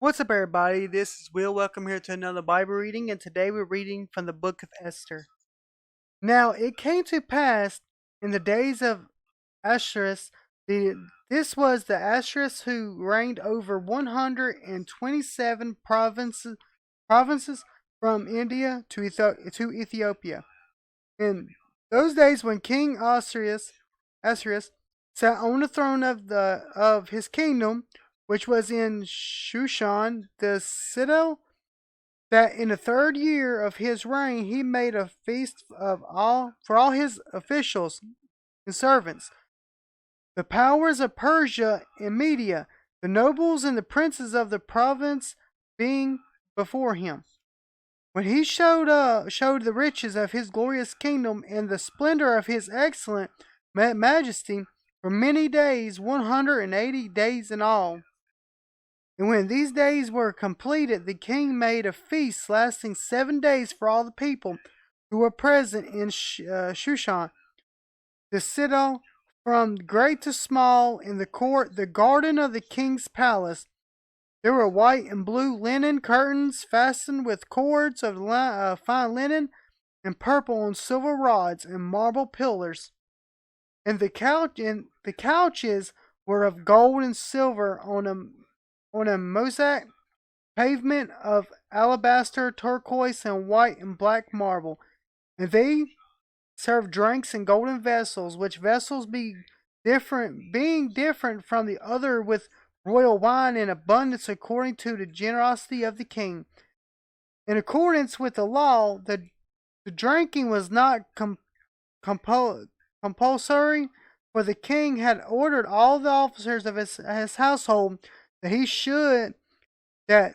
What's up, everybody? This is Will. Welcome here to another Bible reading, and today we're reading from the book of Esther. Now, it came to pass in the days of Ahasuerus, this was the Ahasuerus who reigned over 127 provinces from India to Ethiopia. In those days, when King Ahasuerus sat on the throne of his kingdom, which was in Shushan, the citadel, that in the third year of his reign he made a feast for all his officials and servants, the powers of Persia and Media, the nobles and the princes of the province being before him. When he showed the riches of his glorious kingdom and the splendor of his excellent majesty for many days, 180 days in all. And when these days were completed, the king made a feast lasting 7 days for all the people who were present in Shushan, the citadel, from great to small, in the court, the garden of the king's palace. There were white and blue linen curtains fastened with cords of fine linen, and purple on silver rods and marble pillars. And the couches were of gold and silver on a mosaic pavement of alabaster, turquoise, and white and black marble. And they served drinks in golden vessels, which vessels being different from the other, with royal wine in abundance according to the generosity of the king. In accordance with the law, the drinking was not compulsory, for the king had ordered all the officers of his household that he should that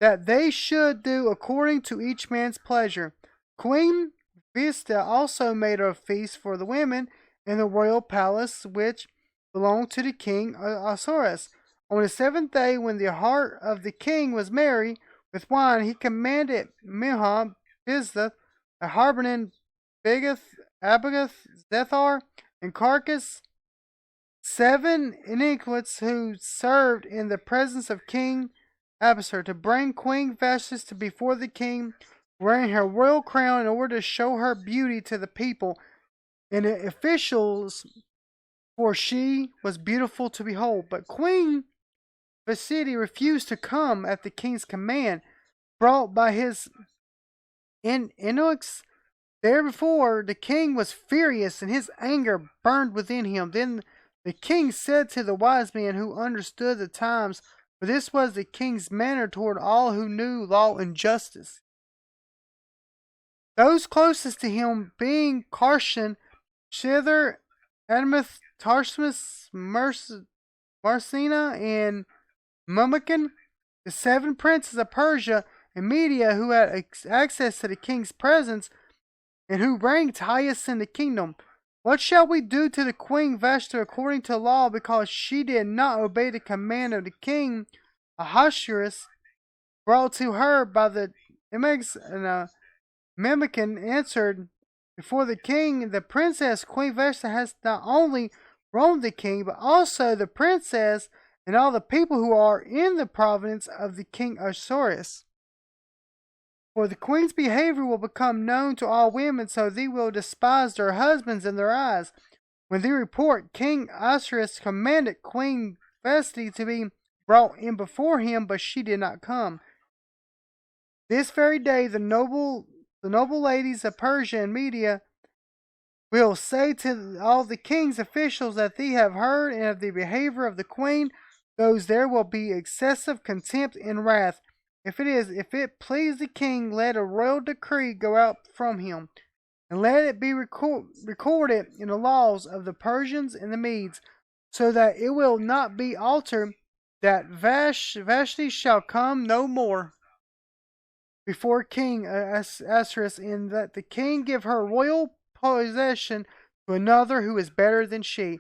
that they should do according to each man's pleasure. Queen Vashti also made a feast for the women in the royal palace which belonged to the king Ahasuerus. On the seventh day, when the heart of the king was merry with wine, he commanded Miham, Biztha, Harbonah, Bigath, Abigath, Zethar, and Carcass, 7 eunuchs who served in the presence of King Abasar, to bring Queen Vashti before the king, wearing her royal crown, in order to show her beauty to the people and the officials, for she was beautiful to behold. But Queen Vashti refused to come at the king's command, brought by his eunuchs. Therefore the king was furious, and his anger burned within him. Then the king said to the wise men who understood the times, for this was the king's manner toward all who knew law and justice, those closest to him being Karshan, Shither, Adamath, Tarshish, Marcina, and Mumakin, the 7 princes of Persia and Media, who had access to the king's presence and who ranked highest in the kingdom. What shall we do to the queen Vashti according to law, because she did not obey the command of the king Ahasuerus, brought to her by the Emegs? And Memucan answered before the king, the princess Queen Vashti has not only wronged the king, but also the princess and all the people who are in the province of the king Ahasuerus. For the queen's behavior will become known to all women, so they will despise their husbands in their eyes. When they report, King Ahasuerus commanded Queen Vashti to be brought in before him, but she did not come. This very day the noble ladies of Persia and Media will say to all the king's officials that they have heard and of the behavior of the queen, those there will be excessive contempt and wrath. If it please the king, let a royal decree go out from him, and let it be recorded in the laws of the Persians and the Medes, so that it will not be altered, that Vashti shall come no more before King Ahasuerus, and that the king give her royal possession to another who is better than she.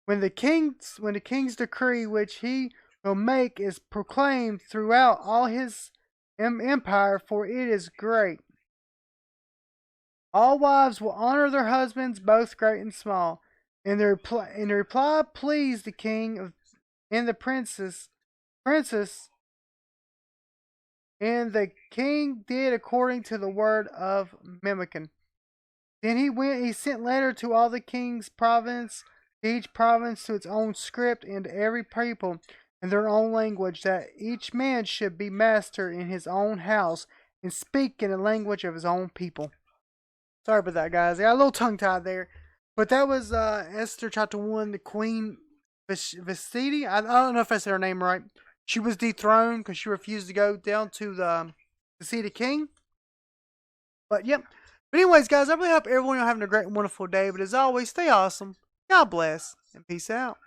When the king's decree, which he will make, is proclaimed throughout all his empire, for it is great, all wives will honor their husbands, both great and small. And the reply pleased the king and the princess princess, and the king did according to the word of Memucan. Then he sent letter to all the king's province, each province to its own script, and to every people in their own language, that each man should be master in his own house and speak in the language of his own people. Sorry about that, guys. I got a little tongue tied there. But that was Esther chapter 1, the Queen Vashti. I don't know if I said her name right. She was dethroned because she refused to go down to see the king. But yep. But anyways, guys, I really hope everyone are having a great and wonderful day. But as always, stay awesome. God bless. And peace out.